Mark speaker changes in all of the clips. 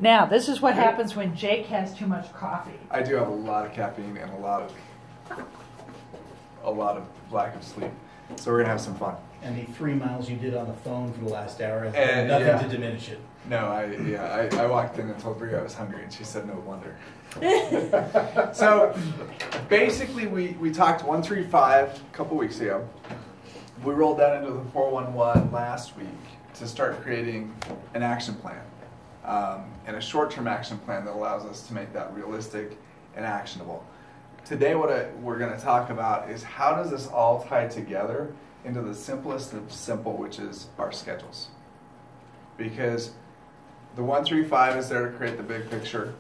Speaker 1: Now, this is what happens when Jake has too much coffee.
Speaker 2: I do have a lot of caffeine and a lot of lack of sleep. So we're gonna have some fun.
Speaker 3: And the 3 miles you did on the phone for the last hour has
Speaker 2: And,
Speaker 3: nothing
Speaker 2: yeah.
Speaker 3: to diminish it.
Speaker 2: No, I walked in and told Brie I was hungry, and she said, "No wonder." So basically, we talked 135 a couple weeks ago. We rolled that into the 411 last week to start creating an action plan, and a short-term action plan that allows us to make that realistic and actionable. Today, we're going to talk about is how does this all tie together into the simplest of simple, which is our schedules. Because the 135 is there to create the big picture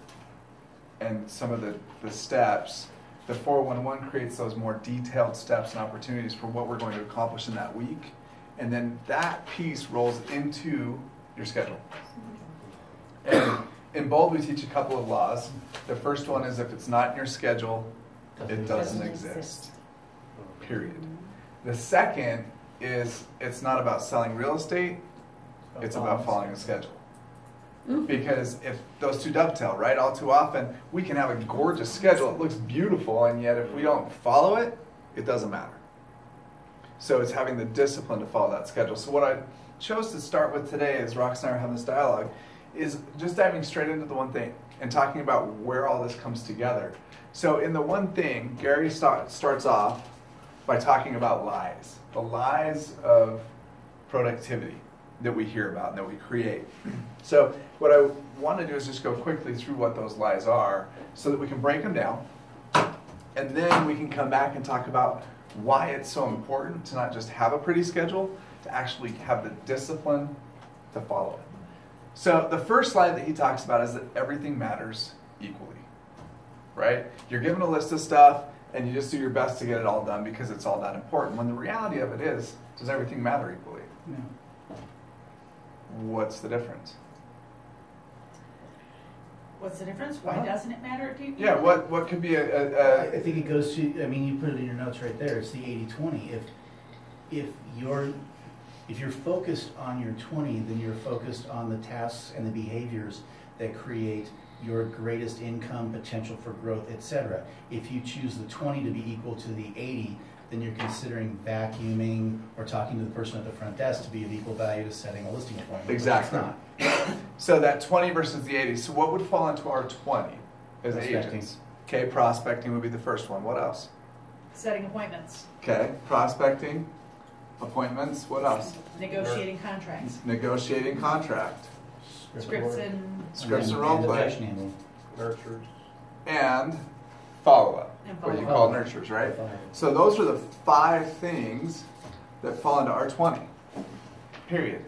Speaker 2: and some of the steps. The 411 creates those more detailed steps and opportunities for what we're going to accomplish in that week. And then that piece rolls into your schedule. And in Bold, we teach a couple of laws. The first one is if it's not in your schedule, it doesn't exist. Period. The second is it's not about selling real estate, it's about following a schedule. Because if those two dovetail, right, all too often, we can have a gorgeous schedule, it looks beautiful, and yet if we don't follow it, it doesn't matter. So it's having the discipline to follow that schedule. So what I chose to start with today, as Rox and I are having this dialogue, is just diving straight into the one thing and talking about where all this comes together. So in the one thing, Gary starts off by talking about lies. The lies of productivity that we hear about and that we create. So what I want to do is just go quickly through what those lies are so that we can break them down, and then we can come back and talk about why it's so important to not just have a pretty schedule, to actually have the discipline to follow it. So the first slide that he talks about is that everything matters equally, right? You're given a list of stuff and you just do your best to get it all done because it's all that important. When the reality of it is, does everything matter equally?
Speaker 3: No.
Speaker 2: What's the difference?
Speaker 1: What's the difference? Why doesn't it matter to you?
Speaker 2: Yeah, what could be
Speaker 3: I think it goes to, I mean, you put it in your notes right there, it's the 80-20. If you're focused on your 20, then you're focused on the tasks and the behaviors that create your greatest income, potential for growth, etc. If you choose the 20 to be equal to the 80, then you're considering vacuuming or talking to the person at the front desk to be of equal value to setting a listing appointment.
Speaker 2: Exactly.
Speaker 3: It's not.
Speaker 2: So that 20 versus the 80. So what would fall into our 20 as
Speaker 3: Prospecting.
Speaker 2: agents? Okay, prospecting would be the first one. What else?
Speaker 1: Setting appointments.
Speaker 2: Okay, prospecting, appointments. What else?
Speaker 1: Negotiating contracts.
Speaker 2: Negotiating contract,
Speaker 1: Scripts and
Speaker 2: scripts and
Speaker 3: the
Speaker 2: role play,
Speaker 3: objection handling.
Speaker 4: Nurtures.
Speaker 2: and follow-up,
Speaker 1: And
Speaker 2: what you
Speaker 1: follow-up.
Speaker 2: call nurtures, right?
Speaker 3: Follow-up.
Speaker 2: So those are the 5 things that fall into our 20, period.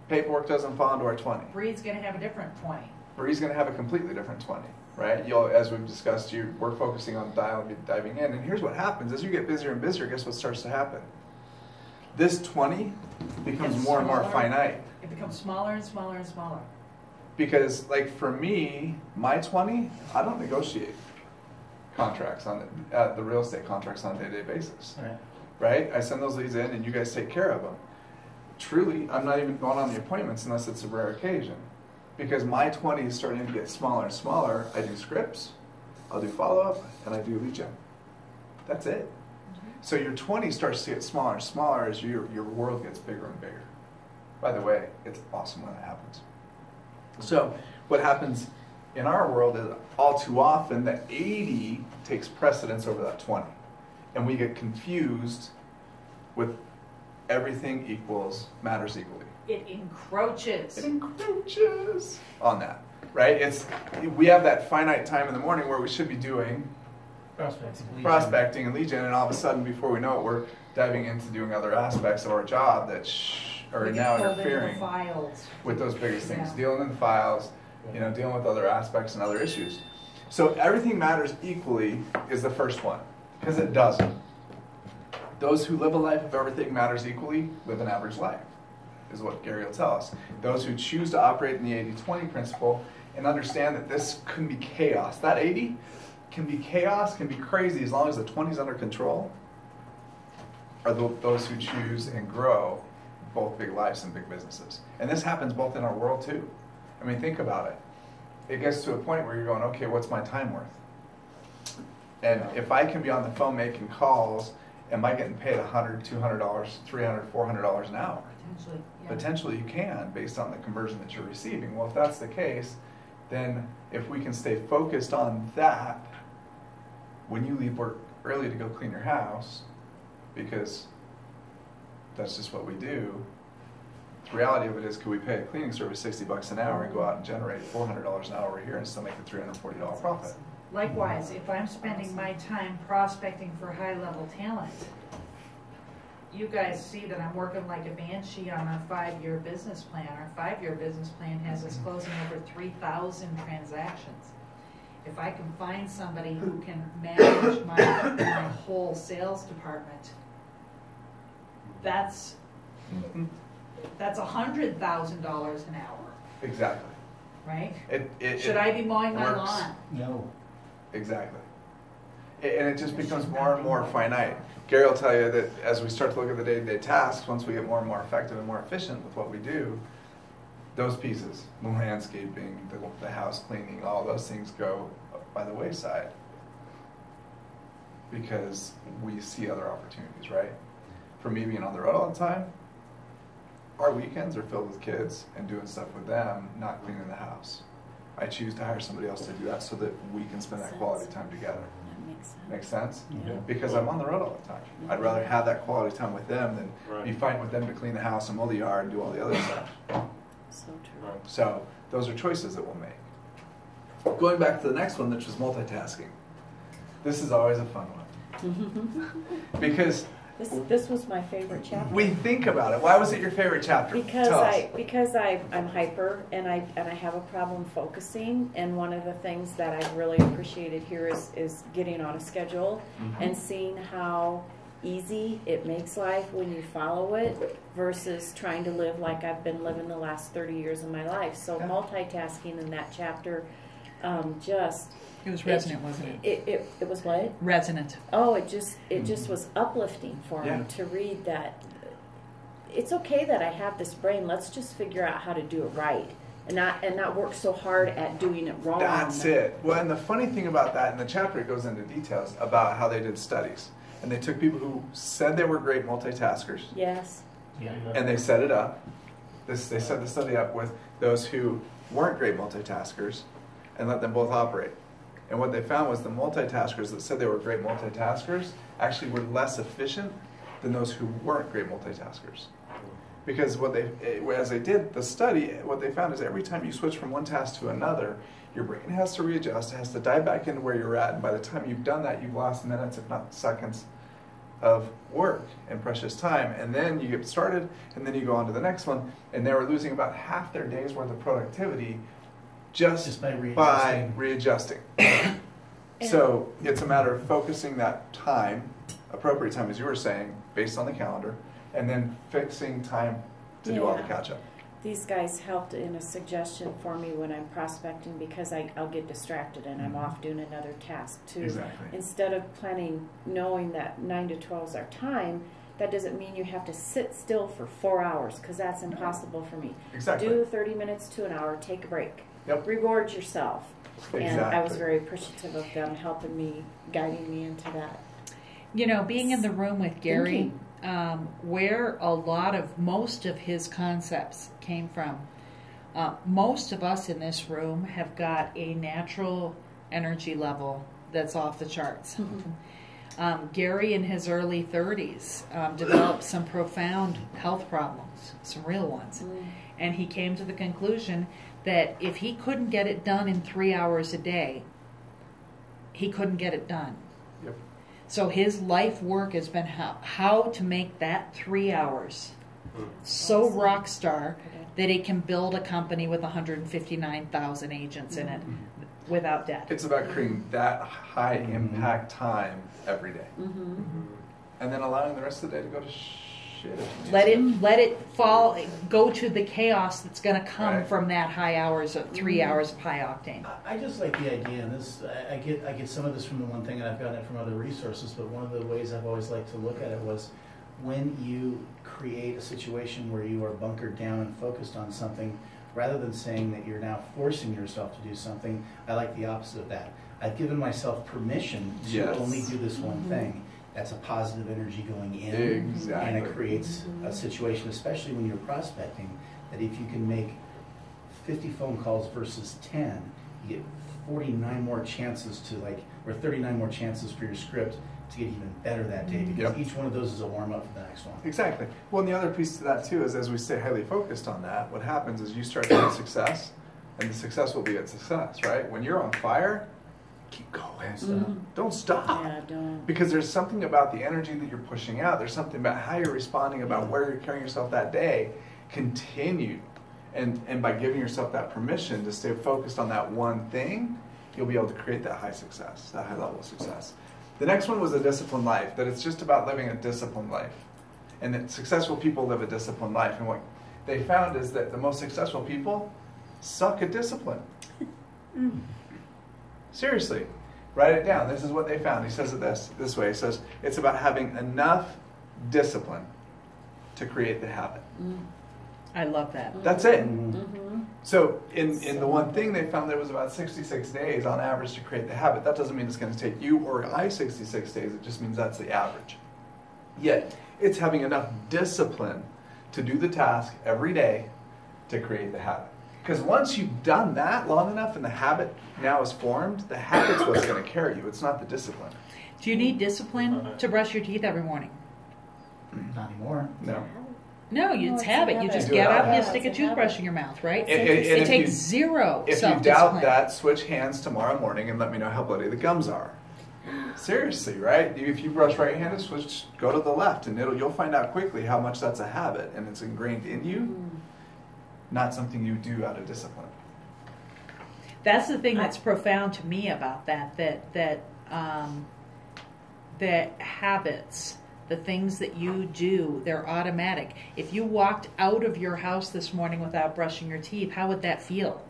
Speaker 2: Paperwork doesn't fall into our 20.
Speaker 1: Breed's going to have a different 20.
Speaker 2: Bree's going to have a completely different 20, right? As we've discussed, we're focusing on diving in. And here's what happens. As you get busier and busier, guess what starts to happen? This 20 becomes
Speaker 1: Gets
Speaker 2: more and more
Speaker 1: smaller.
Speaker 2: finite.
Speaker 1: It becomes smaller and smaller and smaller.
Speaker 2: Because, like, for me, my 20, I don't negotiate contracts the real estate contracts on a day-to-day basis,
Speaker 3: Right.
Speaker 2: right? I send those leads in and you guys take care of them. Truly, I'm not even going on the appointments unless it's a rare occasion. Because my 20 is starting to get smaller and smaller. I do scripts, I'll do follow-up, and I do lead gen. That's it. So your 20 starts to get smaller and smaller as your world gets bigger and bigger. By the way, it's awesome when that happens. So what happens in our world is all too often that 80 takes precedence over that 20. And we get confused with everything matters equally.
Speaker 1: It encroaches.
Speaker 2: It encroaches on that, right? We have that finite time in the morning where we should be doing prospecting and lead gen, and all of a sudden, before we know it, we're diving into doing other aspects of our job that are
Speaker 1: We get
Speaker 2: now
Speaker 1: pulled into
Speaker 2: interfering
Speaker 1: files.
Speaker 2: with those biggest things,
Speaker 1: Yeah.
Speaker 2: dealing in the files, dealing with other aspects and other issues. So everything matters equally is the first one, because it doesn't. Those who live a life of everything matters equally live an average life, is what Gary will tell us. Those who choose to operate in the 80-20 principle and understand that this can be chaos. That 80 can be chaos, can be crazy, as long as the 20 is under control, are those who choose and grow both big lives and big businesses. And this happens both in our world too. I mean, think about it. It gets to a point where you're going, okay, what's my time worth? And if I can be on the phone making calls, am I getting paid $100, $200, $300, $400 an hour?
Speaker 1: Potentially, yeah.
Speaker 2: Potentially you can, based on the conversion that you're receiving. Well, if that's the case, then if we can stay focused on that, when you leave work early to go clean your house, because that's just what we do, the reality of it is, could we pay a cleaning service $60 an hour and go out and generate $400 an hour over here and still make a $340 profit?
Speaker 1: Likewise, if I'm spending my time prospecting for high-level talent, you guys see that I'm working like a banshee on our 5-year business plan. Our 5-year business plan has us closing over 3,000 transactions. If I can find somebody who can manage my whole sales department, that's $100,000 an hour,
Speaker 2: Exactly.
Speaker 1: right?
Speaker 2: It
Speaker 1: Should I be mowing my
Speaker 2: works.
Speaker 1: lawn?
Speaker 3: No.
Speaker 2: Exactly. And it just becomes more and more finite. Gary will tell you that as we start to look at the day-to-day tasks, once we get more and more effective and more efficient with what we do, those pieces, the landscaping, the house cleaning, all those things go by the wayside because we see other opportunities, right? For me being on the road all the time, our weekends are filled with kids and doing stuff with them, not cleaning the house. I choose to hire somebody else to do that so that we can spend that quality time together.
Speaker 4: That makes sense.
Speaker 2: Make sense?
Speaker 3: Yeah.
Speaker 2: Because I'm on the road all the time. I'd rather have that quality time with them than be fighting with them to clean the house and mow the yard and do all the other stuff.
Speaker 4: So true.
Speaker 2: So those are choices that we'll make. Going back to the next one, which was multitasking. This is always a fun one. Because
Speaker 4: This was my favorite chapter.
Speaker 2: we think about it. Why was it your favorite chapter?
Speaker 4: Because
Speaker 2: Tell us.
Speaker 4: I'm hyper and I have a problem focusing, and one of the things that I really appreciated here is getting on a schedule and seeing how easy it makes life when you follow it versus trying to live like I've been living the last 30 years of my life. So
Speaker 2: Yeah.
Speaker 4: multitasking in that chapter
Speaker 1: It was resonant, wasn't it?
Speaker 4: it was what?
Speaker 1: Resonant.
Speaker 4: Oh, it just was uplifting for
Speaker 2: Yeah.
Speaker 4: me to read that. It's okay that I have this brain. Let's just figure out how to do it right, and not work so hard at doing it wrong.
Speaker 2: That's it. Well, and the funny thing about that, in the chapter it goes into details about how they did studies. And they took people who said they were great multitaskers,
Speaker 4: Yes.
Speaker 3: Yeah.
Speaker 2: and they set it up. They set the study up with those who weren't great multitaskers and let them both operate. And what they found was the multitaskers that said they were great multitaskers actually were less efficient than those who weren't great multitaskers. Because as they did the study, what they found is every time you switch from one task to another, your brain has to readjust, it has to dive back into where you're at, and by the time you've done that, you've lost minutes, if not seconds, of work and precious time. And then you get started, and then you go on to the next one, and they were losing about half their day's worth of productivity just
Speaker 3: by
Speaker 2: readjusting. So it's a matter of focusing that time, appropriate time, as you were saying, based on the calendar, and then fixing time to do all the
Speaker 4: Yeah.
Speaker 2: catch-up.
Speaker 4: These guys helped in a suggestion for me when I'm prospecting because I'll get distracted and I'm off doing another task too.
Speaker 2: Exactly.
Speaker 4: Instead of planning, knowing that 9 to 12 is our time, that doesn't mean you have to sit still for 4 hours because that's impossible for me.
Speaker 2: Exactly.
Speaker 4: Do 30 minutes to an hour, take a break.
Speaker 2: Yep.
Speaker 4: Reward yourself. And I was
Speaker 2: Exactly.
Speaker 4: very appreciative of them helping me, guiding me into that.
Speaker 1: You know, being in the room with Gary,
Speaker 4: Thinking.
Speaker 1: where most of his concepts came from, most of us in this room have got a natural energy level that's off the charts. Gary, in his early 30s, developed some profound health problems, some real ones. And he came to the conclusion that if he couldn't get it done in 3 hours a day, he couldn't get it done.
Speaker 2: Yep.
Speaker 1: So his life work has been how to make that 3 hours so rock star that it can build a company with 159,000 agents in it without debt.
Speaker 2: It's about creating that high impact time every day. And then allowing the rest of the day to go to shit. if you need to.
Speaker 1: Let it fall, go to the chaos that's going to come
Speaker 2: Right.
Speaker 1: from that high hours of 3 hours of high octane.
Speaker 3: I just like the idea, and this I get some of this from the one thing, and I've gotten it from other resources. But one of the ways I've always liked to look at it was when you create a situation where you are bunkered down and focused on something, rather than saying that you're now forcing yourself to do something, I like the opposite of that. I've given myself permission to
Speaker 2: Yes.
Speaker 3: only do this one thing. That's a positive energy going in.
Speaker 2: Exactly.
Speaker 3: And it creates a situation, especially when you're prospecting, that if you can make 50 phone calls versus 10, you get 49 more chances to or 39 more chances for your script to get even better that day, because each one of those is a warm up for the next one.
Speaker 2: Exactly. Well, and the other piece to that too is, as we stay highly focused on that, what happens is you start to have success, and the success will be a success, right? When you're on fire, keep going. Don't stop.
Speaker 4: Yeah, don't.
Speaker 2: Because there's something about the energy that you're pushing out. There's something about how you're responding, about where you're carrying yourself that day. Continue. And by giving yourself that permission to stay focused on that one thing, you'll be able to create that high success, that high level of success. The next one was a disciplined life, that it's just about living a disciplined life. And that successful people live a disciplined life. And what they found is that the most successful people suck at discipline. Seriously. Write it down. This is what they found. He says it this way. He says, it's about having enough discipline to create the habit.
Speaker 1: I love that.
Speaker 2: That's it. So in the one thing they found, there was about 66 days on average to create the habit. That doesn't mean it's going to take you or I 66 days. It just means that's the average. Yet, it's having enough discipline to do the task every day to create the habit. Because once you've done that long enough and the habit now is formed, the habit's what's going to carry you. It's not the discipline.
Speaker 1: Do you need discipline to brush your teeth every morning?
Speaker 3: Not anymore.
Speaker 2: No.
Speaker 1: No, it's
Speaker 4: it's a
Speaker 1: habit. You
Speaker 4: habit.
Speaker 1: just
Speaker 2: Do it
Speaker 1: get
Speaker 2: out
Speaker 1: up,
Speaker 2: of
Speaker 1: you
Speaker 2: habit.
Speaker 1: stick a
Speaker 4: It's a
Speaker 1: toothbrush
Speaker 4: habit.
Speaker 1: in your mouth, right?
Speaker 2: And
Speaker 1: It
Speaker 2: if
Speaker 1: takes
Speaker 2: you-
Speaker 1: zero
Speaker 2: If you doubt
Speaker 1: self-discipline.
Speaker 2: that, switch hands tomorrow morning and let me know how bloody the gums are. Seriously, right? If you brush right-handed, go to the left, and you'll find out quickly how much that's a habit, and it's ingrained in you, not something you do out of discipline.
Speaker 1: That's the thing that's profound to me about that habits, the things that you do, they're automatic. If you walked out of your house this morning without brushing your teeth, how would that feel?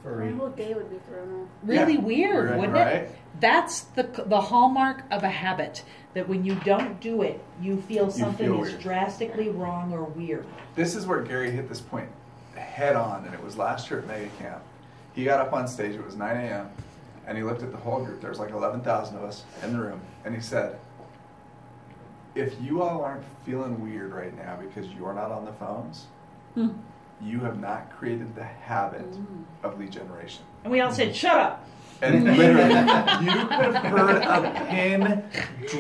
Speaker 5: My
Speaker 3: Furry.
Speaker 5: whole day would be thrown off.
Speaker 1: Really
Speaker 2: Yeah.
Speaker 1: weird,
Speaker 2: Right,
Speaker 1: wouldn't
Speaker 2: right.
Speaker 1: it? That's the hallmark of a habit, that when you don't do it, you feel something
Speaker 2: feel
Speaker 1: is
Speaker 2: weird.
Speaker 1: drastically wrong or weird.
Speaker 2: This is where Gary hit this point head on, and it was last year at Mega Camp. He got up on stage, it was 9 a.m., and he looked at the whole group. There was like 11,000 of us in the room, and he said, if you all aren't feeling weird right now because you're not on the phones, you have not created the habit of lead generation.
Speaker 1: And we all said, shut up.
Speaker 2: And literally, you could have heard a pin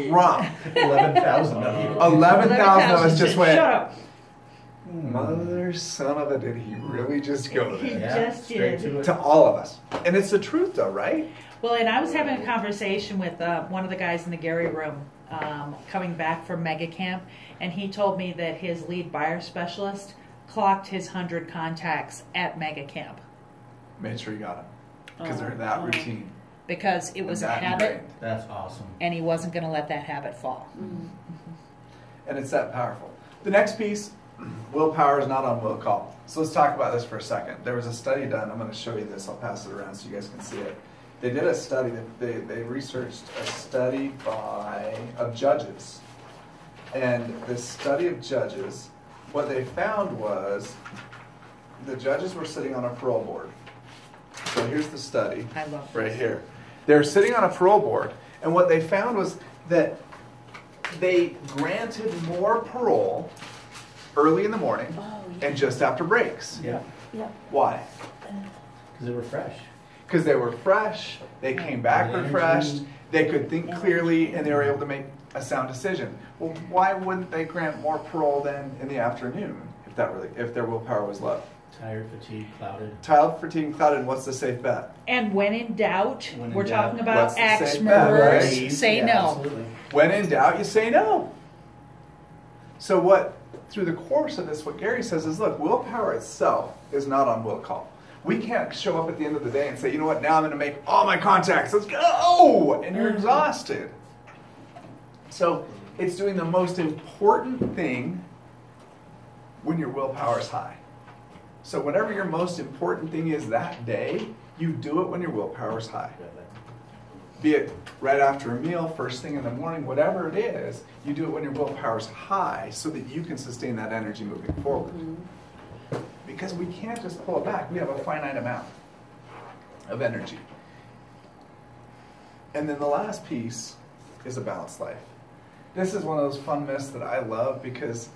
Speaker 2: drop.
Speaker 3: 11,000 of you.
Speaker 2: 11,000 of us just
Speaker 1: said,
Speaker 2: went,
Speaker 1: shut up.
Speaker 2: mother son of a, did he really just go
Speaker 1: He
Speaker 2: there?
Speaker 1: just
Speaker 3: straight
Speaker 1: did.
Speaker 3: to it.
Speaker 2: To all of us. And it's the truth though, right?
Speaker 1: Well, and I was having a conversation with one of the guys in the Gary room coming back from Mega Camp, and he told me that his lead buyer specialist clocked his 100 contacts at Mega Camp
Speaker 2: Made sure you got them. Because they're that routine.
Speaker 1: because it was a
Speaker 2: and that
Speaker 1: habit,
Speaker 2: ingrained.
Speaker 3: That's awesome.
Speaker 1: and he wasn't going to let that habit fall.
Speaker 2: And it's that powerful. The next piece, willpower is not on will call. So let's talk about this for a second. There was a study done. I'm going to show you this. I'll pass it around so you guys can see it. They did a study. They researched a study of judges. And this study of judges, what they found was the judges were sitting on a parole board. So here's the study.
Speaker 1: I love
Speaker 2: Right
Speaker 1: this.
Speaker 2: here. They're sitting on a parole board, and what they found was that they granted more parole early in the morning and just after breaks.
Speaker 3: Yeah.
Speaker 5: Yep.
Speaker 2: Why?
Speaker 3: Because they were fresh.
Speaker 2: Because they were fresh, they came back
Speaker 3: Energy.
Speaker 2: refreshed, they could think clearly, and they were able to make a sound decision. Well, why wouldn't they grant more parole then in the afternoon if their willpower was low?
Speaker 3: Tired, fatigued, clouded.
Speaker 2: Tired, fatigued, clouded, and what's the safe bet?
Speaker 1: And when in doubt,
Speaker 3: When in
Speaker 1: we're
Speaker 3: doubt,
Speaker 1: talking about
Speaker 2: what's the
Speaker 1: axe
Speaker 2: safe bet,
Speaker 1: murderers,
Speaker 2: right?
Speaker 1: say
Speaker 3: Yeah,
Speaker 1: no.
Speaker 3: Absolutely.
Speaker 2: When in doubt, you say no. So through the course of this, what Gary says is, look, willpower itself is not on will call. We can't show up at the end of the day and say, you know what, now I'm going to make all my contacts, let's go, and you're exhausted. So it's doing the most important thing when your willpower is high. So whatever your most important thing is that day, you do it when your willpower is high. Be it right after a meal, first thing in the morning, whatever it is, you do it when your willpower is high so that you can sustain that energy moving forward. because we can't just pull it back. We have a finite amount of energy. And then the last piece is a balanced life. This is one of those fun myths that I love because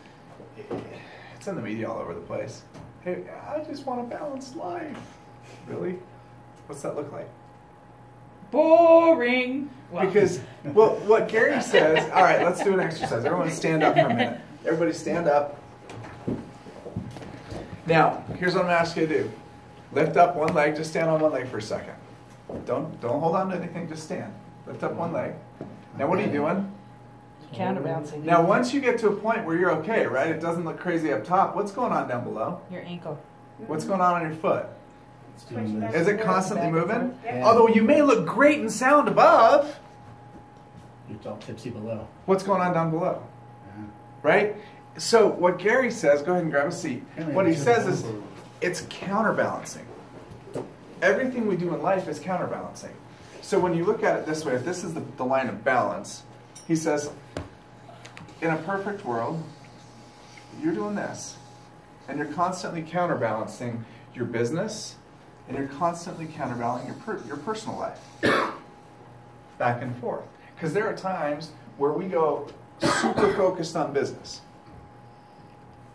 Speaker 2: it's in the media all over the place. Hey, I just want a balanced life. Really? What's that look like?
Speaker 1: Boring. Well,
Speaker 2: Because what Gary says, all right, let's do an exercise. Everyone stand up for a minute. Everybody stand up. Now, here's what I'm asking you to do. Lift up one leg, just stand on one leg for a second. Don't hold on to anything, just stand. Lift up one leg. Now what are you doing?
Speaker 1: counterbalancing.
Speaker 2: Now once you get to a point where you're okay, right? It doesn't look crazy up top. What's going on down below?
Speaker 1: Your ankle.
Speaker 2: What's going on your foot?
Speaker 3: It's doing this.
Speaker 2: Is it constantly
Speaker 5: Back and
Speaker 2: moving?
Speaker 5: forth. Yeah.
Speaker 2: Although you may look great and sound above,
Speaker 3: You're all tipsy below.
Speaker 2: what's going on down below?
Speaker 3: Yeah.
Speaker 2: Right? So what Gary says, go ahead and grab a seat. What he says is it's counterbalancing. Everything we do in life is counterbalancing. So when you look at it this way, if this is the line of balance, he says, in a perfect world, you're doing this. And you're constantly counterbalancing your business, and you're constantly counterbalancing your personal life. Back and forth. Because there are times where we go super focused on business.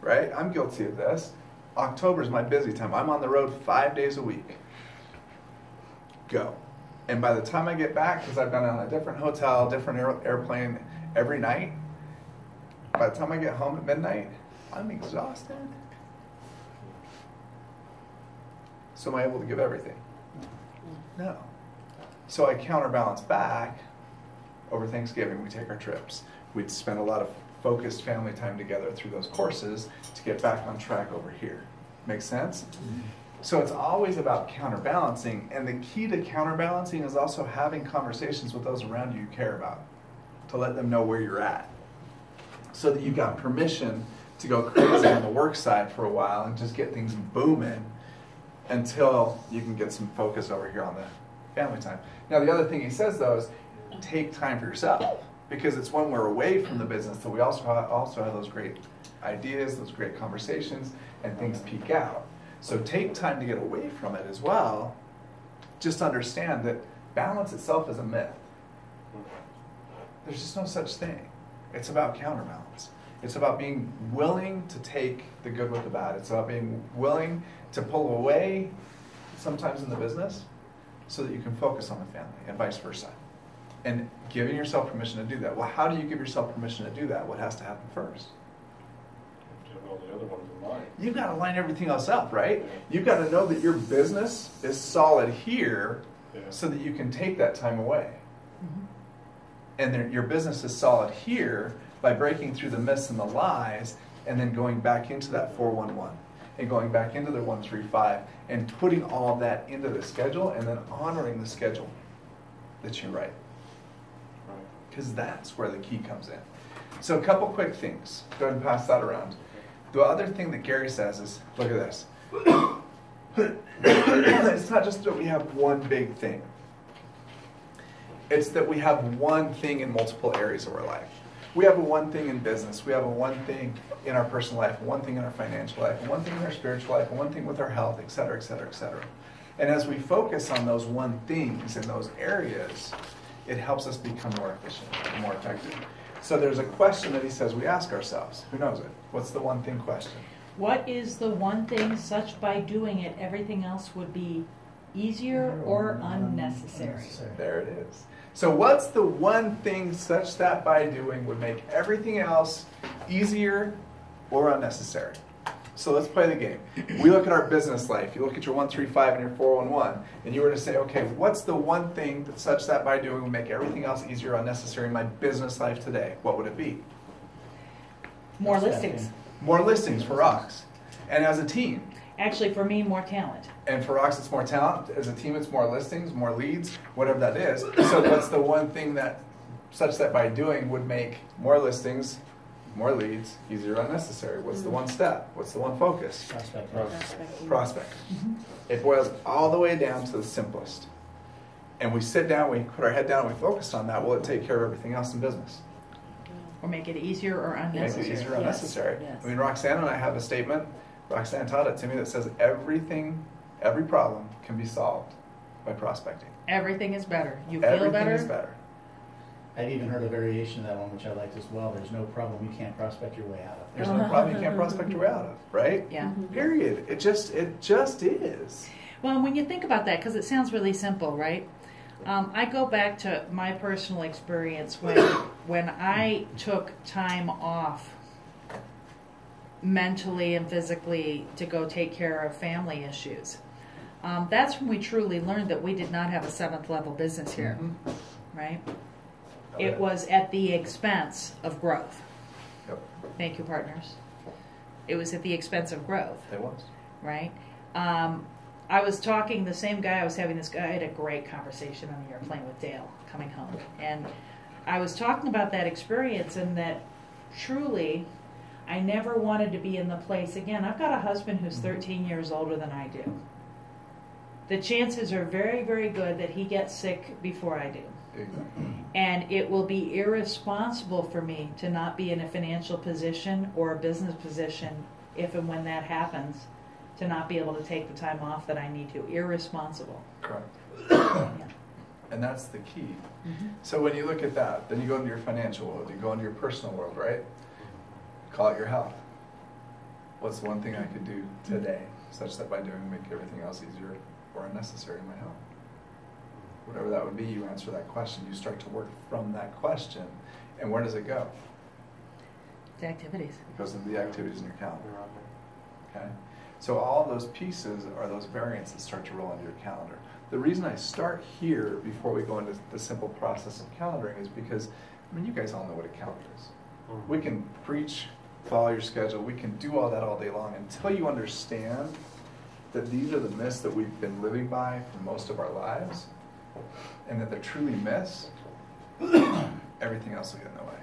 Speaker 2: Right? I'm guilty of this. October is my busy time. I'm on the road 5 days a week. Go. And by the time I get back, because I've been on a different hotel, different airplane every night, by the time I get home at midnight, I'm exhausted. So am I able to give everything? No. So I counterbalance back. Over Thanksgiving, we take our trips. We'd spend a lot of focused family time together through those courses to get back on track over here. Make sense? Mm-hmm. So it's always about counterbalancing, and the key to counterbalancing is also having conversations with those around you care about, to let them know where you're at, so that you've got permission to go crazy on the work side for a while and just get things booming until you can get some focus over here on the family time. Now the other thing he says though is take time for yourself, because it's when we're away from the business that we also have those great ideas, those great conversations, and things peak out. So take time to get away from it as well. Just understand that balance itself is a myth. There's just no such thing. It's about counterbalance. It's about being willing to take the good with the bad. It's about being willing to pull away sometimes in the business so that you can focus on the family, and vice versa. And giving yourself permission to do that. Well, how do you give yourself permission to do that? What has to happen first?
Speaker 6: To have all the other ones in mind.
Speaker 2: You've got to line everything else up, right? You've got to know that your business is solid here so that you can take that time away.
Speaker 1: Mm-hmm.
Speaker 2: And your business is solid here by breaking through the myths and the lies, and then going back into that 411 and going back into the 135 and putting all of that into the schedule, and then honoring the schedule that you write. Because that's where the key comes in. So a couple quick things. Go ahead and pass that around. The other thing that Gary says is, look at this. It's not just that we have one big thing. It's that we have one thing in multiple areas of our life. We have a one thing in business. We have a one thing in our personal life, one thing in our financial life, one thing in our spiritual life, one thing with our health, et cetera, et cetera, et cetera. And as we focus on those one things in those areas, it helps us become more efficient and more effective. So there's a question that he says we ask ourselves. Who knows it? What's the one thing question?
Speaker 1: What is the one thing such by doing it everything else would be easier or unnecessary?
Speaker 2: There it is. So what's the one thing such that by doing would make everything else easier or unnecessary? So let's play the game. We look at our business life. You look at your 135 and your 411, and you were to say, okay, what's the one thing that such that by doing would make everything else easier or unnecessary in my business life today? What would it be?
Speaker 1: More listings.
Speaker 2: More listings for Rox. And as a team.
Speaker 1: Actually, for me, more talent.
Speaker 2: And for Rox, it's more talent. As a team, it's more listings, more leads, whatever that is. So what's the one thing that such that by doing would make more listings, more leads, easier or unnecessary? What's the one step? What's the one focus? Prospect.
Speaker 1: Mm-hmm.
Speaker 2: It boils all the way down to the simplest. And we sit down, we put our head down, and we focus on that. Will it take care of everything else in business?
Speaker 1: Or make it easier or
Speaker 2: Make
Speaker 1: unnecessary.
Speaker 2: it easier or unnecessary.
Speaker 4: Yes.
Speaker 2: I mean, Roxanne and I have a statement Roxanne taught it to me that says every problem can be solved by prospecting.
Speaker 1: Everything is better. You feel
Speaker 2: Everything
Speaker 1: better.
Speaker 2: is better.
Speaker 3: I've even heard a variation of that one, which I liked as well. There's no problem you can't prospect your way out of.
Speaker 2: There's no problem you can't prospect your way out of, right?
Speaker 1: Yeah.
Speaker 2: Period. It just is.
Speaker 1: Well, when you think about that, because it sounds really simple, right? I go back to my personal experience when I took time off mentally and physically to go take care of family issues. That's when we truly learned that we did not have a 7th level business here, right?
Speaker 2: Oh, yeah.
Speaker 1: It was at the expense of growth.
Speaker 2: Yep.
Speaker 1: Thank you, partners. It was at the expense of growth,
Speaker 2: It was.
Speaker 1: right? I was talking, the same guy, I had a great conversation on the airplane with Dale coming home. And I was talking about that experience and that truly I never wanted to be in the place again. I've got a husband who's 13 years older than I do. The chances are very, very good that he gets sick before I do.
Speaker 2: Exactly.
Speaker 1: And it will be irresponsible for me to not be in a financial position or a business position if and when that happens, to not be able to take the time off that I need to. Irresponsible.
Speaker 2: Correct.
Speaker 1: Yeah.
Speaker 2: And that's the key.
Speaker 1: Mm-hmm.
Speaker 2: So when you look at that, then you go into your financial world, you go into your personal world, right? Call it your health. What's the one thing I could do today such that by doing make everything else easier or unnecessary in my health? Whatever that would be, you answer that question. You start to work from that question. And where does it go?
Speaker 1: The activities.
Speaker 2: It goes into the activities in your calendar. Okay? So all those pieces are those variants that start to roll into your calendar. The reason I start here before we go into the simple process of calendaring is because, I mean, you guys all know what a calendar is. We can preach, follow your schedule, we can do all that all day long until you understand that these are the myths that we've been living by for most of our lives, and that they're truly myths. Everything else will get in the way.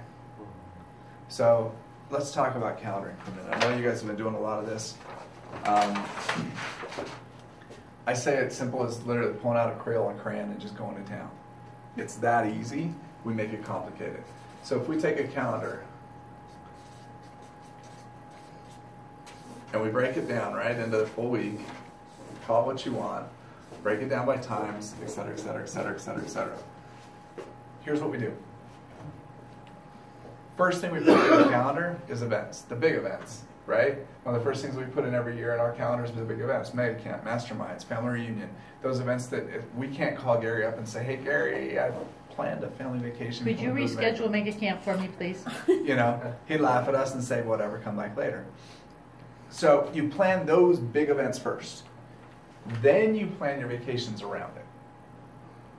Speaker 2: So let's talk about calendaring for a minute. I know you guys have been doing a lot of this. I say it's simple as literally pulling out a Crayola and crayon and just going to town. It's that easy. We make it complicated. So if we take a calendar and we break it down right into the full week, call it what you want, break it down by times, et cetera, et cetera, et cetera, et cetera, et cetera. Here's what we do. First thing we put in the calendar is events, the big events, right? One of the first things we put in every year in our calendars is the big events, mega camp, masterminds, family reunion, those events that we can't call Gary up and say, hey Gary, I've planned a family vacation.
Speaker 1: Could you reschedule Mega Camp for me, please?
Speaker 2: You know, he'd laugh at us and say, whatever, come back later. So you plan those big events first. Then you plan your vacations around it.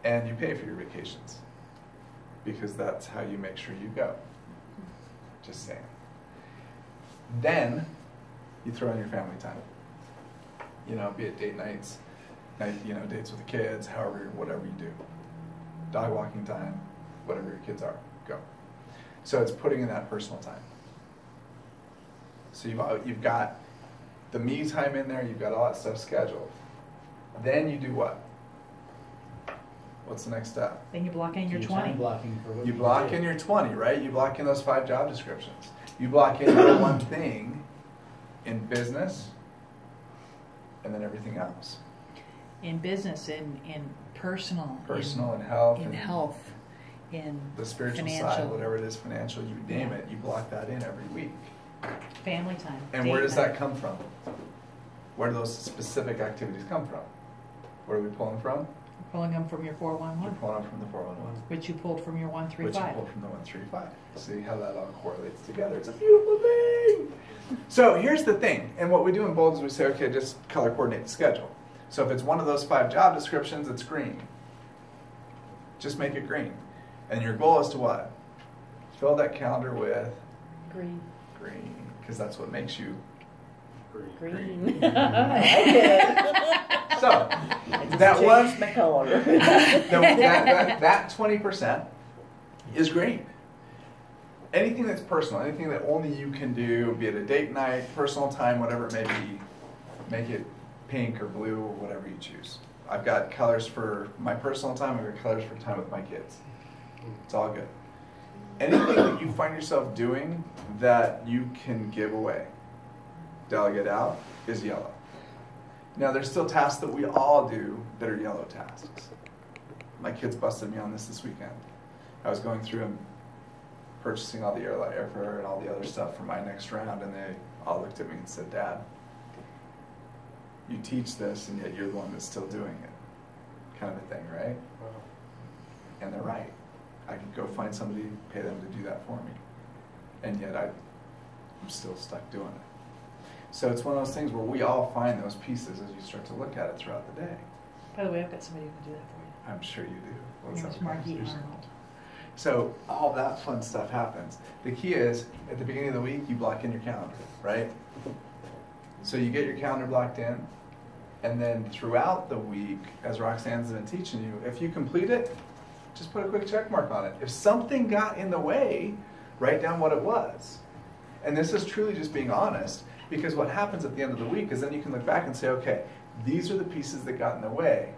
Speaker 2: And you pay for your vacations. Because that's how you make sure you go. Just saying. Then you throw in your family time. You know, be it date nights, dates with the kids, however, whatever you do. Dog walking time, whatever your kids are, go. So it's putting in that personal time. So you've got the me time in there, you've got all that stuff scheduled. Then you do what? What's the next step?
Speaker 1: Then you block in your
Speaker 3: You're
Speaker 1: 20.
Speaker 3: time blocking for what
Speaker 2: You block in your 20, right? You block in those 5 job descriptions. You block in your one thing in business, and then everything else.
Speaker 1: In business, in personal.
Speaker 2: Personal and health.
Speaker 1: In
Speaker 2: and
Speaker 1: health. In
Speaker 2: the spiritual
Speaker 1: financial.
Speaker 2: side, whatever it is, financial, you name it, you block that in every week.
Speaker 1: Family time.
Speaker 2: And
Speaker 1: date
Speaker 2: where does
Speaker 1: night.
Speaker 2: that come from? Where do those specific activities come from? Where are we pulling from?
Speaker 1: Pulling them from your
Speaker 2: We're
Speaker 1: 411,
Speaker 2: pulling them from the 411.
Speaker 1: which you pulled from your
Speaker 2: Which you
Speaker 1: 135.
Speaker 2: pulled from the 135. See how that all correlates together. It's a beautiful thing. So here's the thing. And what we do in Bold is we say, okay, just color coordinate the schedule. So if it's one of those 5 job descriptions, it's green. Just make it green. And your goal is to what? Fill that calendar with
Speaker 4: Green.
Speaker 2: green. Because that's what makes you
Speaker 4: Green. I like it.
Speaker 2: So
Speaker 4: I just
Speaker 2: that one,
Speaker 4: changed my color.
Speaker 2: that 20% is great. Anything that's personal, anything that only you can do, be it a date night, personal time, whatever it may be, make it pink or blue or whatever you choose. I've got colors for my personal time, I've got colors for time with my kids. It's all good. Anything that you find yourself doing that you can give away, delegate out, is yellow. Now, there's still tasks that we all do that are yellow tasks. My kids busted me on this weekend. I was going through and purchasing all the airfare and all the other stuff for my next round, and they all looked at me and said, "Dad, you teach this, and yet you're the one that's still doing it," kind of a thing, right?
Speaker 6: Wow.
Speaker 2: And they're right. I could go find somebody, pay them to do that for me, and yet I'm still stuck doing it. So it's one of those things where we all find those pieces as you start to look at it throughout the day.
Speaker 1: By the way, I've got somebody who can do that for you.
Speaker 2: I'm sure you do.
Speaker 1: Her name is Margie Arnold.
Speaker 2: So all that fun stuff happens. The key is, at the beginning of the week, you block in your calendar, right? So you get your calendar blocked in, and then throughout the week, as Roxanne's been teaching you, if you complete it, just put a quick check mark on it. If something got in the way, write down what it was. And this is truly just being honest, because what happens at the end of the week is then you can look back and say, okay, these are the pieces that got in the way.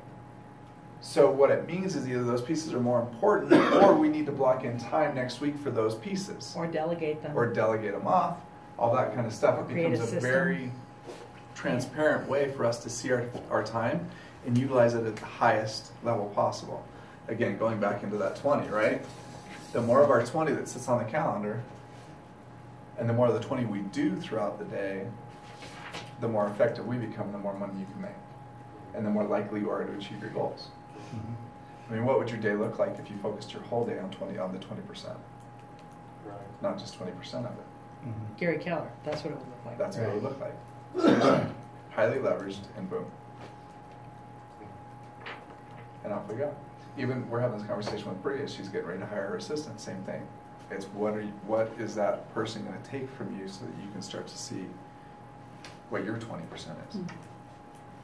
Speaker 2: So what it means is either those pieces are more important, or we need to block in time next week for those pieces.
Speaker 1: Or delegate them.
Speaker 2: Or delegate them off, all that kind of stuff. It
Speaker 1: Create
Speaker 2: becomes
Speaker 1: a
Speaker 2: a
Speaker 1: system.
Speaker 2: very transparent way for us to see our time and utilize it at the highest level possible. Again, going back into that 20, right? The more of our 20 that sits on the calendar, and the more of the 20 we do throughout the day, the more effective we become, the more money you can make. And the more likely you are to achieve your goals. I mean, what would your day look like if you focused your whole day on the 20%,
Speaker 6: Right.
Speaker 2: not just 20% of it?
Speaker 1: Gary Keller, that's what it would look like.
Speaker 2: That's what it would look like. So, highly leveraged, and boom. And off we go. Even we're having this conversation with Bria. She's getting ready to hire her assistant. Same thing. It's what is that person going to take from you so that you can start to see what your 20% is,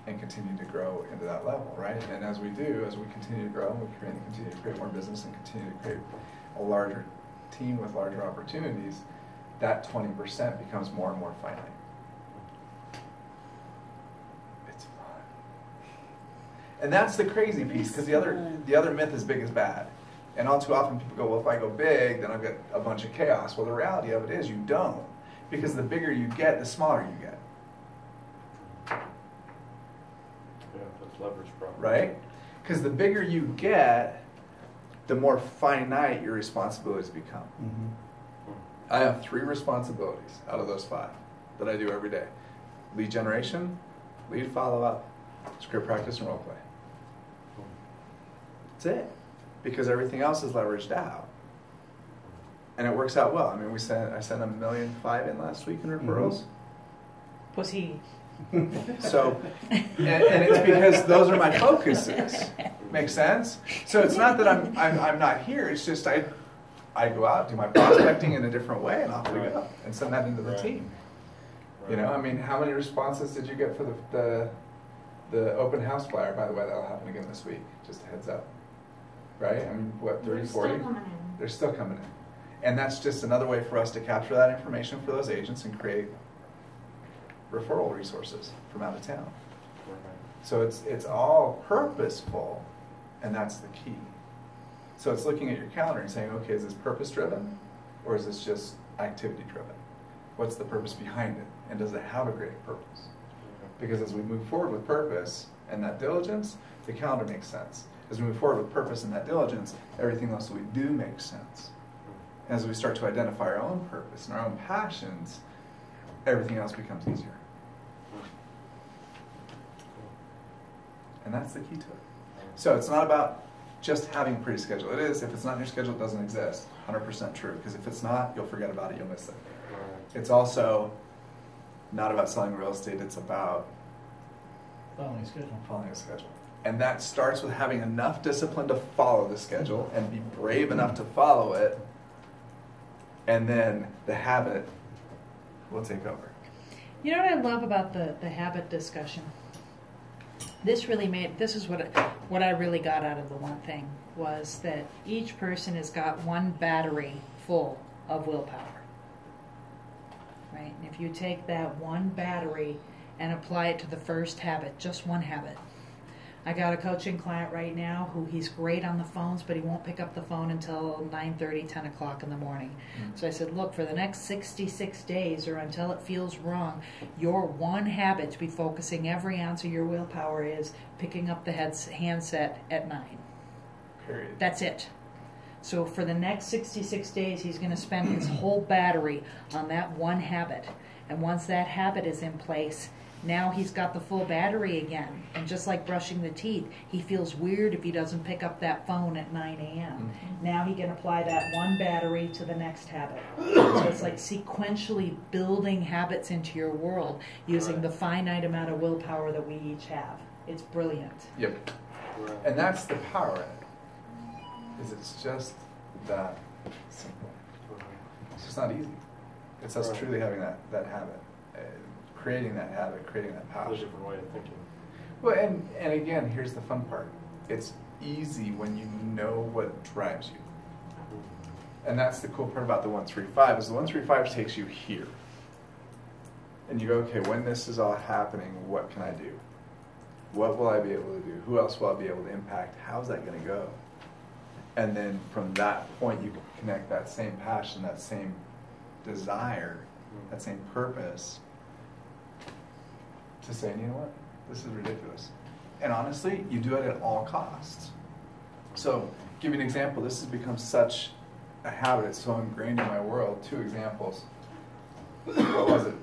Speaker 2: and continue to grow into that level, right? And as we do, as we continue to grow, we continue to create more business and continue to create a larger team with larger opportunities, that 20% becomes more and more finite. It's fun. And that's the crazy piece, because the other myth is big is bad. And all too often people go, well, if I go big, then I've got a bunch of chaos. Well, the reality of it is you don't. Because the bigger you get, the smaller you get.
Speaker 6: Yeah, that's leverage problem.
Speaker 2: Right? Because the bigger you get, the more finite your responsibilities become. I have 3 responsibilities out of those 5 that I do every day. Lead generation, lead follow-up, script practice, and role play. That's it. Because everything else is leveraged out. And it works out well. I mean, I sent $1.5 million in last week in referrals.
Speaker 1: Pussy.
Speaker 2: So, and it's because those are my focuses. Make sense? So it's not that I'm not here. It's just I go out, do my prospecting in a different way, and off we go, and send that into the team. You know, I mean, how many responses did you get for the open house flyer? By the way, that'll happen again this week. Just a heads up. Right? I mean, what, 30, 40? They're still coming in. And that's just another way for us to capture that information for those agents and create referral resources from out of town. So it's all purposeful, and that's the key. So it's looking at your calendar and saying, okay, is this purpose-driven, or is this just activity-driven? What's the purpose behind it, and does it have a great purpose? Because as we move forward with purpose and that diligence, the calendar makes sense. As we move forward with purpose and that diligence, everything else that we do makes sense. And as we start to identify our own purpose and our own passions, everything else becomes easier. And that's the key to it. So it's not about just having a pretty schedule. It is. If it's not in your schedule, it doesn't exist. 100% true. Because if it's not, you'll forget about it. You'll miss it. It's also not about selling real estate. It's about
Speaker 3: Following a schedule.
Speaker 2: following a schedule. And that starts with having enough discipline to follow the schedule and be brave enough to follow it. And then the habit will take over.
Speaker 1: You know what I love about the habit discussion? This is what I really got out of the one thing, was that each person has got one battery full of willpower. Right? And if you take that one battery and apply it to the first habit, just one habit, I got a coaching client right now who he's great on the phones, but he won't pick up the phone until 9:30, 10 o'clock in the morning. So I said, look, for the next 66 days or until it feels wrong, your one habit to be focusing every ounce of your willpower is picking up the handset at 9.
Speaker 2: Period.
Speaker 1: That's it. So for the next 66 days, he's going to spend his whole battery on that one habit. And once that habit is in place, now he's got the full battery again. And just like brushing the teeth, he feels weird if he doesn't pick up that phone at 9 a.m. Now he can apply that one battery to the next habit. So it's like sequentially building habits into your world using
Speaker 6: Right.
Speaker 1: the finite amount of willpower that we each have. It's brilliant.
Speaker 2: Yep.
Speaker 6: Right.
Speaker 2: And that's the power in it. Is it's just that simple.
Speaker 6: Right.
Speaker 2: It's just not easy. It's us
Speaker 6: Right.
Speaker 2: truly having that habit, creating that habit, creating that
Speaker 6: A
Speaker 2: passion.
Speaker 6: different way of thinking.
Speaker 2: Well, and again, here's the fun part. It's easy when you know what drives you. And that's the cool part about the 135 is the 135 takes you here. And you go, okay, when this is all happening, what can I do? What will I be able to do? Who else will I be able to impact? How's that going to go? And then from that point, you can connect that same passion, that same desire, that same purpose to saying, you know what, this is ridiculous. And honestly, you do it at all costs. So, give you an example. This has become such a habit. It's so ingrained in my world. 2 examples. What was it?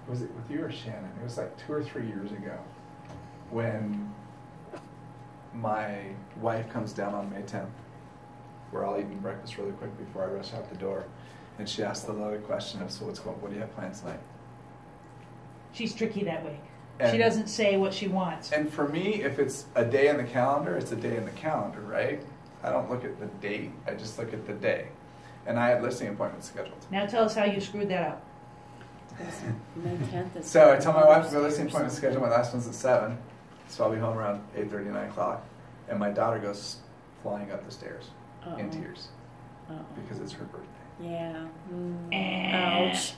Speaker 2: Was it with you or Shannon? It was like 2 or 3 years ago when my wife comes down on May 10th. We're all eating breakfast really quick before I rush out the door. And she asked the loaded question of, so what do you have planned tonight?
Speaker 1: She's tricky that way. She
Speaker 2: And-
Speaker 1: doesn't say what she wants.
Speaker 2: And for me, if it's a day in the calendar, it's a day in the calendar, right? I don't look at the date, I just look at the day. And I had listing appointments scheduled.
Speaker 1: Now tell us how you screwed that up.
Speaker 4: May 10th is.
Speaker 2: So I tell my wife to go listing appointment scheduled, my last one's at 7, so I'll be home around 8:30, 9 o'clock. And my daughter goes flying up the stairs in tears because it's her birthday.
Speaker 4: Yeah.
Speaker 1: Eh.
Speaker 4: Ouch.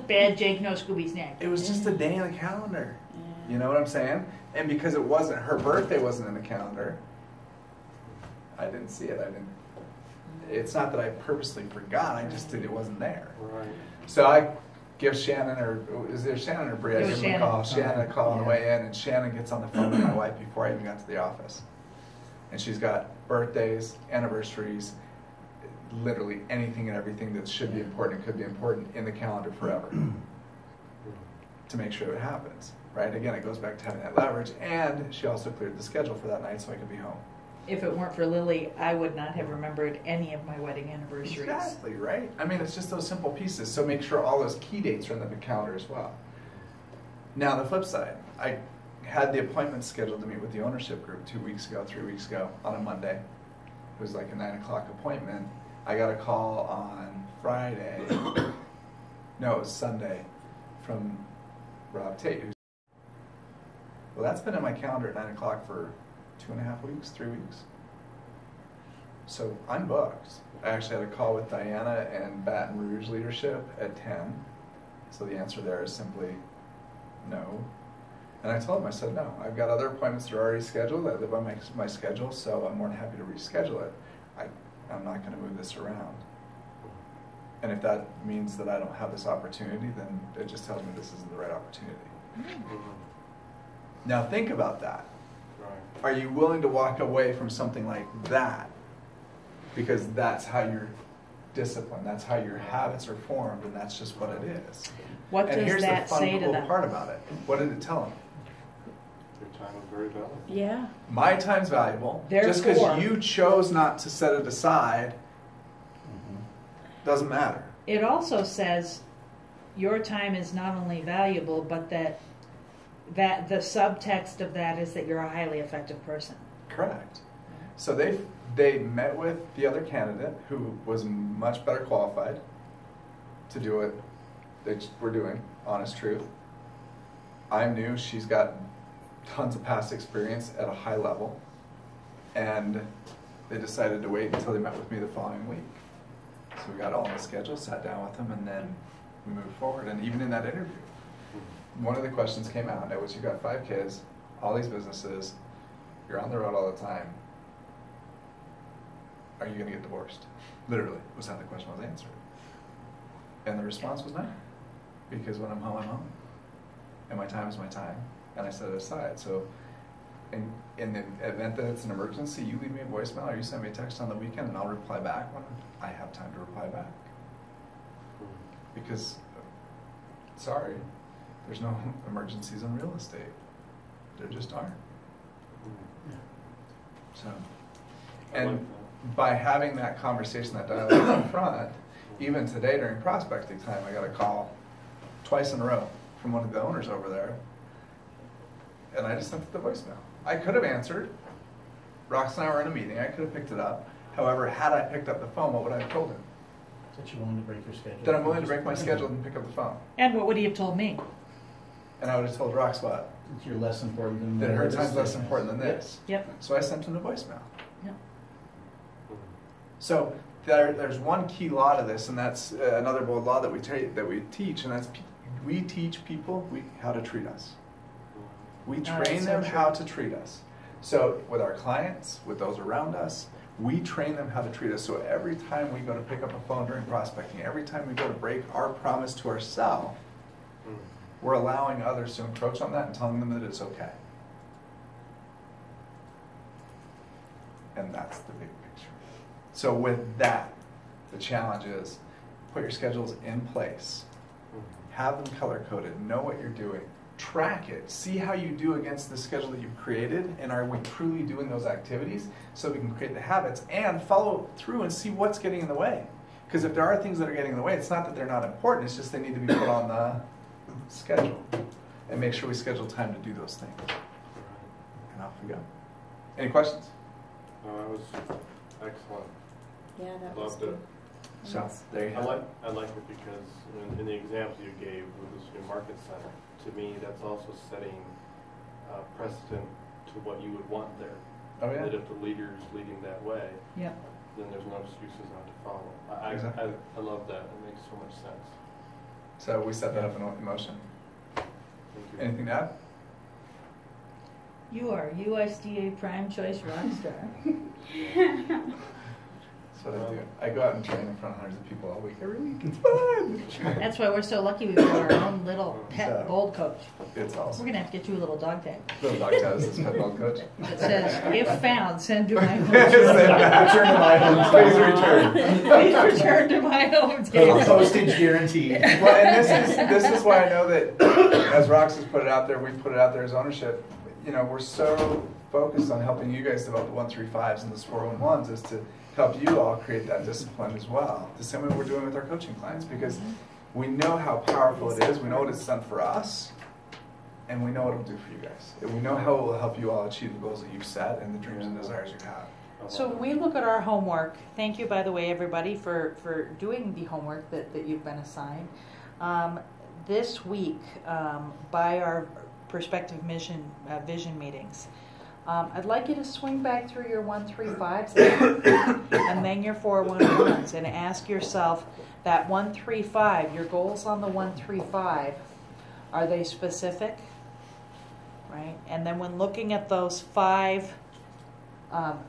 Speaker 1: Bad Jake, no Scooby snack.
Speaker 2: It was just a day in the calendar.
Speaker 4: Yeah.
Speaker 2: You know what I'm saying? And because it wasn't, her birthday wasn't in the calendar, I didn't see it. It's not that I purposely forgot, I just did, it wasn't there.
Speaker 6: Right.
Speaker 2: So I give Shannon, or is there Shannon or Brie? I
Speaker 1: It was
Speaker 2: give him a call.
Speaker 3: Shannon.
Speaker 2: Shannon a call on the
Speaker 3: Yeah.
Speaker 2: way in, and Shannon gets on the phone with my wife before I even got to the office. And she's got birthdays, anniversaries, literally anything and everything that should be important, could be important in the calendar forever to make sure it happens, right? Again, it goes back to having that leverage, and she also cleared the schedule for that night so I could be home.
Speaker 1: If it weren't for Lily, I would not have remembered any of my wedding anniversaries.
Speaker 2: Exactly, right? I mean, it's just those simple pieces. So make sure all those key dates are in the calendar as well. Now, the flip side, I had the appointment scheduled to meet with the ownership group 2 weeks ago, 3 weeks ago, on a Monday. It was like a 9 o'clock appointment. I got a call on Friday, no, it was Sunday, from Rob Tate. Well, that's been in my calendar at 9 o'clock for 2.5 weeks, 3 weeks. So I'm booked. I actually had a call with Diana and Baton Rouge leadership at 10. So the answer there is simply no. And I told him, I said, no, I've got other appointments that are already scheduled. I live on my schedule, so I'm more than happy to reschedule it. I'm not going to move this around. And if that means that I don't have this opportunity, then it just tells me this isn't the right opportunity. Now think about that.
Speaker 6: Right.
Speaker 2: Are you willing to walk away from something like that? Because that's how you're disciplined, that's how your habits are formed, and that's just what it is.
Speaker 1: What
Speaker 2: And
Speaker 1: does
Speaker 2: here's
Speaker 1: that
Speaker 2: the fun,
Speaker 1: say to
Speaker 2: cool
Speaker 1: them?
Speaker 2: part about it. What did it tell them?
Speaker 6: Your time is very valuable.
Speaker 4: Yeah.
Speaker 2: My time's valuable. Just
Speaker 1: Therefore-
Speaker 2: because you chose not to set it aside doesn't matter.
Speaker 1: It also says your time is not only valuable, but that the subtext of that is that you're a highly effective person.
Speaker 2: Correct. So they met with the other candidate who was much better qualified to do what they were doing, honest truth. I'm new, she's got tons of past experience at a high level, and they decided to wait until they met with me the following week. So we got all on the schedule, sat down with them, and then we moved forward. And even in that interview, one of the questions came out, and it was, you got 5 kids, all these businesses, you're on the road all the time. Are you going to get divorced? Literally was how the question was answered. And the response was no. Because when I'm home, I'm home. And my time is my time. And I set it aside. So in the event that it's an emergency, you leave me a voicemail or you send me a text on the weekend and I'll reply back when I have time to reply back. Because, sorry, there's no emergencies in real estate. There just aren't. So,
Speaker 6: I like
Speaker 2: and
Speaker 6: that.
Speaker 2: by having that conversation, that dialogue up front, even today during prospecting time, I got a call twice in a row from one of the owners over there, and I just sent it the voicemail. I could have answered. Rox and I were in a meeting. I could have picked it up. However, had I picked up the phone, what would I have told him?
Speaker 3: That you're willing to break your schedule.
Speaker 2: That I'm willing to break my schedule and pick up the phone.
Speaker 1: And what would he have told me?
Speaker 2: And I would have told Rox what?
Speaker 3: That you're less important than
Speaker 2: That her
Speaker 3: whatever
Speaker 2: time's
Speaker 3: this
Speaker 2: less
Speaker 3: thing is.
Speaker 2: important than this.
Speaker 1: Yep.
Speaker 2: So I sent him the voicemail.
Speaker 1: Yep.
Speaker 2: So there's one key law to this, and that's another bold law that we teach, and that's we teach people how to treat us. We
Speaker 1: that's
Speaker 2: train
Speaker 1: so
Speaker 2: them
Speaker 1: true.
Speaker 2: how to treat us. So with our clients, with those around us, we train them how to treat us. So every time we go to pick up a phone during prospecting, every time we go to break our promise to ourselves, we're allowing others to encroach on that and telling them that it's okay. And that's the big picture. So with that, the challenge is put your schedules in place. Have them color-coded. Know what you're doing. Track it. See how you do against the schedule that you've created, and are we truly doing those activities so we can create the habits, and follow through and see what's getting in the way. Because if there are things that are getting in the way, it's not that they're not important, it's just they need to be put on the schedule. And make sure we schedule time to do those things. And off we go. Any questions?
Speaker 6: No, that was excellent.
Speaker 4: Yeah, that was
Speaker 6: Loved
Speaker 4: good.
Speaker 6: it.
Speaker 2: So, there you
Speaker 6: I
Speaker 2: have it.
Speaker 6: like it because in the example you gave with this new market center, to me, that's also setting precedent to what you would want there.
Speaker 2: Oh, yeah.
Speaker 6: That if the leader's leading that way,
Speaker 1: Yep.
Speaker 6: then there's no excuses not to follow.
Speaker 2: Exactly.
Speaker 6: I love that. It makes so much sense.
Speaker 2: So we set that up in motion.
Speaker 6: Thank you.
Speaker 2: Anything to add?
Speaker 1: You are USDA Prime Choice Rockstar.
Speaker 2: That's what I do. I go out and train in front of hundreds of people all week. Every week. It's fun.
Speaker 1: That's why we're so lucky we've got our own little pet
Speaker 2: So-
Speaker 1: gold coach.
Speaker 2: It's
Speaker 1: We're
Speaker 2: awesome.
Speaker 1: going to have to get you a little dog tag
Speaker 2: Little dog does this football coach.
Speaker 1: that says, if found, send to my home.
Speaker 3: Return to my home.
Speaker 2: Please return.
Speaker 1: Please return to my hometown.
Speaker 3: Postage guaranteed.
Speaker 2: Well, and this is why I know that as Rox has put it out there, we put it out there as ownership. You know, we're so focused on helping you guys develop the 135s and the 411s is to help you all create that discipline as well. The same way we're doing with our coaching clients, because we know how powerful it is. We know what it's done for us, and we know what it'll do for you guys. And we know how it will help you all achieve the goals that you've set and the dreams and desires you have.
Speaker 6: I love
Speaker 1: So
Speaker 6: it.
Speaker 1: when we look at our homework, thank you, by the way, everybody, for doing the homework that you've been assigned. This week, by our prospective vision meetings, I'd like you to swing back through your 135s and then your 411s and ask yourself that 135, your goals on the 135, are they specific? Right? And then when looking at those 5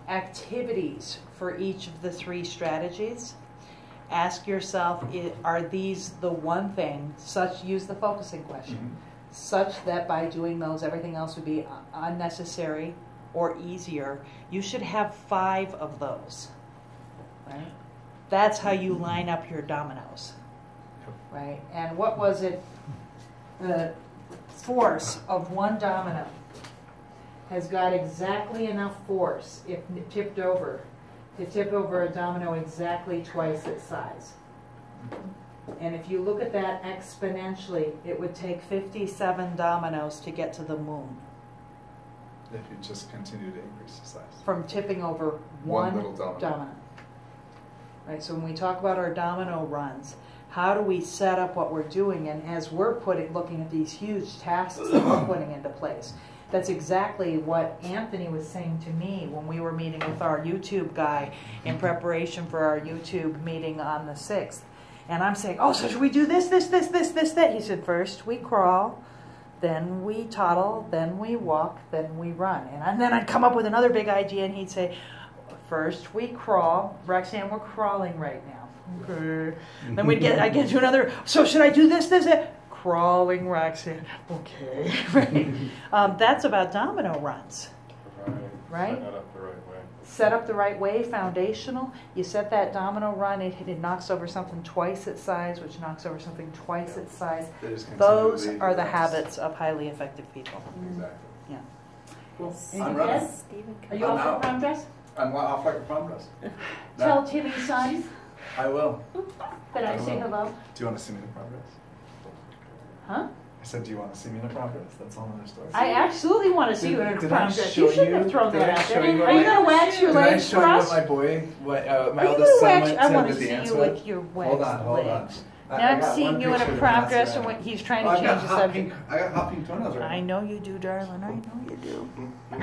Speaker 1: activities for each of the 3 strategies, ask yourself, are these the one thing, use the focusing question, such that by doing those, everything else would be unnecessary or easier. You should have 5 of those, right? That's how you line up your dominoes, right? And what was it? The force of one domino has got exactly enough force, if tipped over, to tip over a domino exactly twice its size. And if you look at that exponentially, it would take 57 dominoes to get to the moon
Speaker 2: If you just continue to increase the size.
Speaker 1: from tipping over
Speaker 2: One
Speaker 1: one
Speaker 2: little domino.
Speaker 1: Right, so when we talk about our domino runs, how do we set up what we're doing? And as we're looking at these huge tasks that we're putting into place, that's exactly what Anthony was saying to me when we were meeting with our YouTube guy in preparation for our YouTube meeting on the 6th. And I'm saying, oh, so should we do this? He said, first we crawl, then we toddle, then we walk, then we run. And then I'd come up with another big idea, and he'd say, first we crawl. Roxanne, we're crawling right now. Okay. Then I get to another, so should I do this, Crawling, Roxanne. Okay. Right. That's about domino runs. Right?
Speaker 6: Set that up the right way.
Speaker 1: Set up the right way, foundational. You set that domino run, it knocks over something twice its size, which knocks over something twice its size.
Speaker 2: They just continue
Speaker 1: Those
Speaker 2: to lead
Speaker 1: are the
Speaker 2: next.
Speaker 1: habits of highly effective people.
Speaker 2: Exactly.
Speaker 1: Yeah.
Speaker 5: Cool.
Speaker 2: I'm running.
Speaker 4: Stephen,
Speaker 5: Are you
Speaker 2: I'm
Speaker 5: off for
Speaker 2: out.
Speaker 5: prom dress?
Speaker 2: I'm off like a prom dress.
Speaker 5: Tell Timmy's son
Speaker 2: I will.
Speaker 5: that I say hello.
Speaker 2: Do you want to see me in a prom dress?
Speaker 5: Huh?
Speaker 2: I said, do you want to see me in a prom dress? That's all another story.
Speaker 5: I absolutely want to see you in a
Speaker 2: Did
Speaker 5: prom
Speaker 2: I
Speaker 5: dress.
Speaker 2: show
Speaker 5: You shouldn't
Speaker 2: you-
Speaker 5: have thrown
Speaker 2: did
Speaker 5: that
Speaker 2: I
Speaker 5: out
Speaker 2: show
Speaker 5: there.
Speaker 2: you what
Speaker 5: Are you
Speaker 2: my-
Speaker 5: going to wax your
Speaker 2: Did I
Speaker 5: legs
Speaker 2: show
Speaker 5: for
Speaker 2: you
Speaker 5: us?
Speaker 2: what my boy, what my
Speaker 1: Are you
Speaker 2: eldest
Speaker 1: gonna
Speaker 2: son
Speaker 1: wax?
Speaker 2: went
Speaker 1: I
Speaker 2: to
Speaker 1: want to
Speaker 2: the
Speaker 1: see
Speaker 2: dance
Speaker 1: you
Speaker 2: with?
Speaker 1: with your
Speaker 2: Hold
Speaker 1: waxed
Speaker 2: on, hold on.
Speaker 1: legs.
Speaker 2: I
Speaker 1: Not
Speaker 2: got
Speaker 1: seeing
Speaker 2: one
Speaker 1: you in
Speaker 2: picture
Speaker 1: a
Speaker 2: of
Speaker 1: prom
Speaker 2: Nancy
Speaker 1: dress,
Speaker 2: and
Speaker 1: and
Speaker 2: I.
Speaker 1: he's trying
Speaker 2: Oh,
Speaker 1: to
Speaker 2: I've
Speaker 1: change
Speaker 2: got
Speaker 1: the
Speaker 2: hot
Speaker 1: subject.
Speaker 2: pink. I got hot pink toenails right
Speaker 1: I
Speaker 2: now.
Speaker 1: know you do, darling. I know you do.